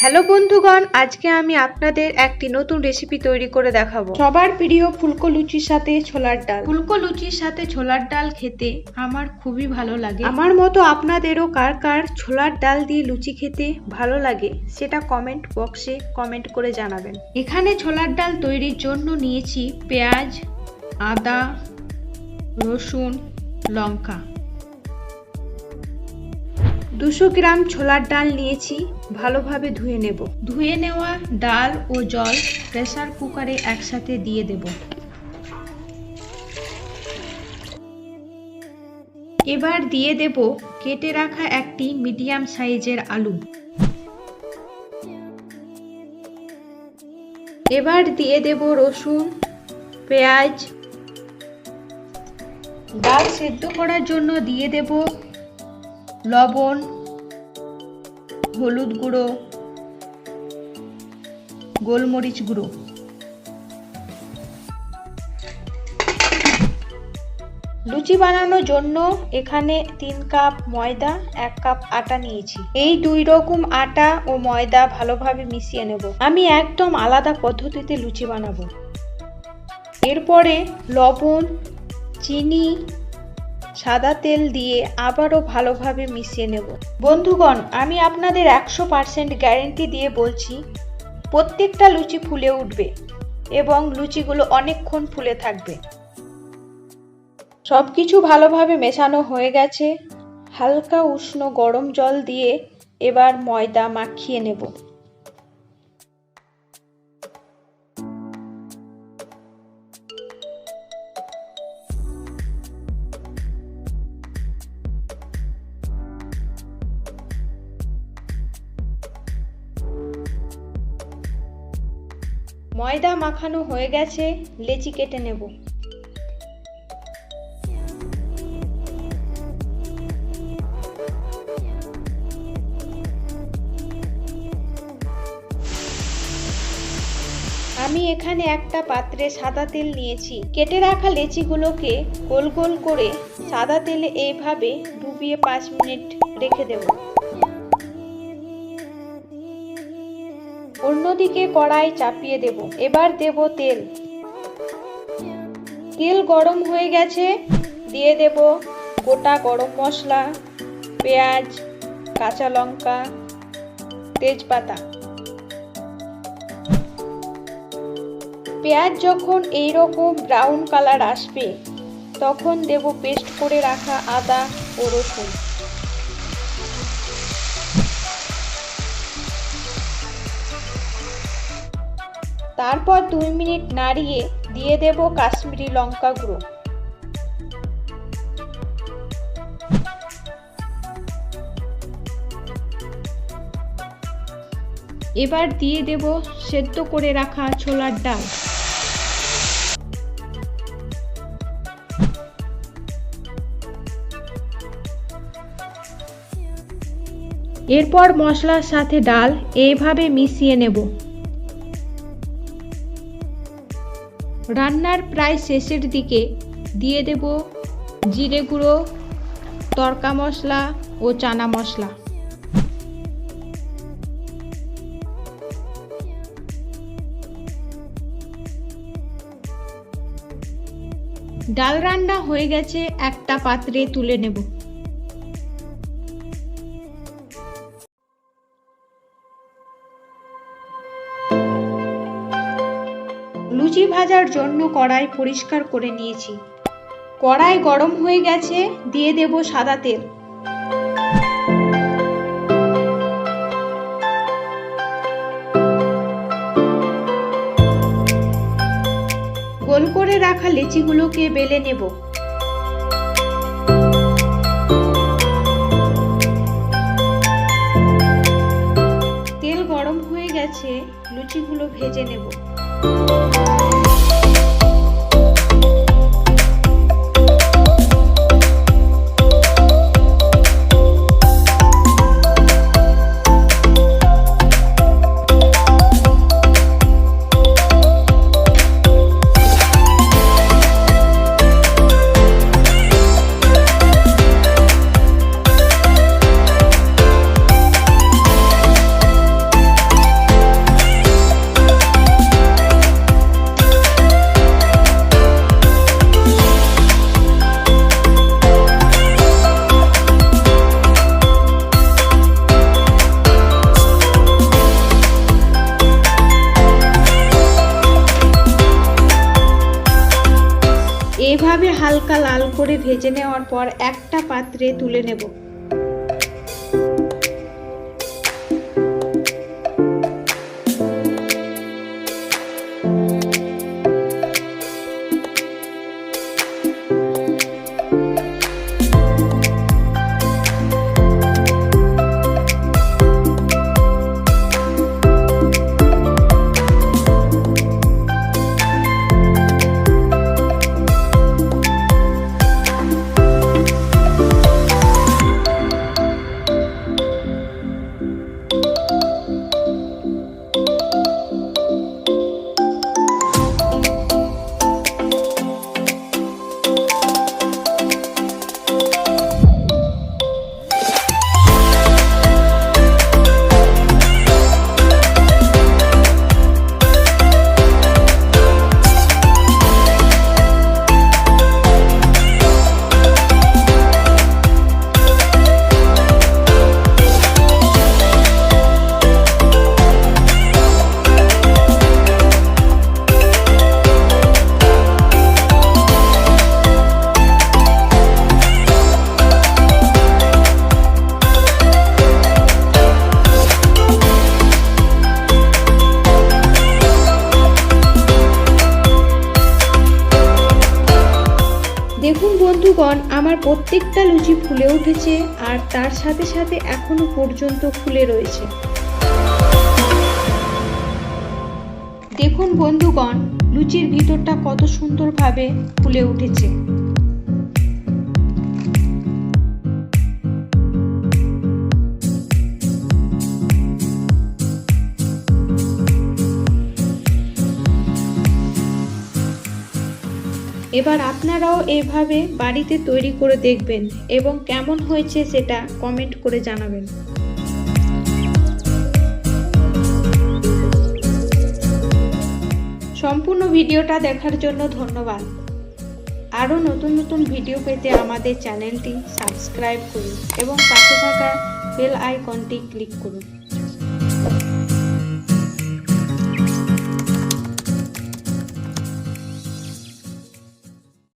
Hello বন্ধুগণ, আজকে আমি আপনাদের একটি নতুন রেসিপি তৈরি করে দেখাবো। সবার প্রিয় ফুলকো লুচির সাথে ছোলার ডাল। ফুলকো লুচির সাথে ছোলার ডাল খেতে আমার খুবই ভালো লাগে। আমার মতো আপনাদেরও কার কার ছোলার ডাল দিয়ে লুচি খেতে ভালো লাগে সেটা কমেন্ট বক্সে কমেন্ট করে জানাবেন। এখানে ছোলার ডাল তৈরির জন্য নিয়েছি পেঁয়াজ, আদা, রসুন, লঙ্কা। 200 গ্রাম ছোলার ডাল নিয়েছি, ভালোভাবে ধুয়ে নেব। ধুয়ে নেওয়া ডাল ও জল প্রেসার কুকারে একসাথে দিয়ে দেব। এবার দিয়ে দেব কেটে রাখা একটি মিডিয়াম সাইজের আলু। এবার দিয়ে দেব রসুন, পেঁয়াজ। ডাল সেদ্ধ করার জন্য দিয়ে দেব লবণ, হলুদ গুঁড়ো, গোলমরিচ গুঁড়ো। লুচি বানানোর জন্য এখানে 3 কাপ ময়দা, 1 কাপ আটা নিয়েছি। এই 2 রকম আটা ও ময়দা ভালোভাবে মিশিয়ে নেব। আমি একদম আলাদা পদ্ধতিতে লুচি বানাবো। এরপরে লবণ, চিনি, সাদা তেল দিয়ে আবারও ভালোভাবে মিশিয়ে নেব। বন্ধুগণ, আমি আপনাদের 100% গ্যারেন্টি দিয়ে বলছি, প্রত্যেকটা লুচি ফুলে উঠবে এবং লুচিগুলো অনেকক্ষণ ফুলে থাকবে। সব কিছু ভালোভাবে মেশানো হয়ে গেছে। হালকা উষ্ণ গরম জল দিয়ে এবার ময়দা মাখিয়ে নেব। ময়দা মাখানো হয়ে গেছে, লেচি কেটে নেব। আমি এখানে একটা পাত্রে সাদা তেল নিয়েছি। কেটে রাখা লেচিগুলোকে গোল গোল করে সাদা তেলে এইভাবে ডুবিয়ে 5 মিনিট রেখে দেব। অন্যদিকে কড়াই চাপিয়ে দেব। এবার দেব তেল। তেল গরম হয়ে গেছে, দিয়ে দেব গোটা গরম মশলা, পেঁয়াজ, কাঁচা লঙ্কা, তেজপাতা। পেঁয়াজ যখন এই রকম ব্রাউন কালার আসবে তখন দেব পেস্ট করে রাখা আদা ও রসুন। তারপর 2 মিনিট নাড়িয়ে দিয়ে দেব কাশ্মীরি লঙ্কা গুঁড়ো। এবার দিয়ে দেব সেদ্ধ করে রাখা ছোলার ডাল। এরপর মশলার সাথে ডাল এইভাবে মিশিয়ে নেব। রান্নার প্রায় শেষের দিকে দিয়ে দেব জিরে গুঁড়ো, তড়কা মশলা ও চানা মশলা। ডাল রান্না হয়ে গেছে, একটা পাত্রে তুলে নেব। লুচি ভাজার জন্য কড়াই পরিষ্কার করে নিয়েছি। কড়াই গরম হয়ে গেছে, দিয়ে দেব সাদা তেল। গোল করে রাখা লেচিগুলোকে বেলে নেব। তেল গরম হয়ে গেছে, লুচিগুলো ভেজে নেব। হালকা লাল করে ভেজে নেওয়ার পর একটা পাত্রে তুলে নেব। দেখুন বন্ধুগণ, আমার প্রত্যেকটা লুচি ফুলে উঠেছে আর তার সাথে সাথে এখনো পর্যন্ত ফুলে রয়েছে। দেখুন বন্ধুগণ, লুচির ভিতরটা কত সুন্দরভাবে ফুলে উঠেছে। এবার আপনারাও এভাবে বাড়িতে তৈরি করে দেখবেন এবং কেমন হয়েছে সেটা কমেন্ট করে জানাবেন। সম্পূর্ণ ভিডিওটা দেখার জন্য ধন্যবাদ। আরও নতুন নতুন ভিডিও পেতে আমাদের চ্যানেলটি সাবস্ক্রাইব করুন এবং পাশে থাকা বেল আইকনটি ক্লিক করুন।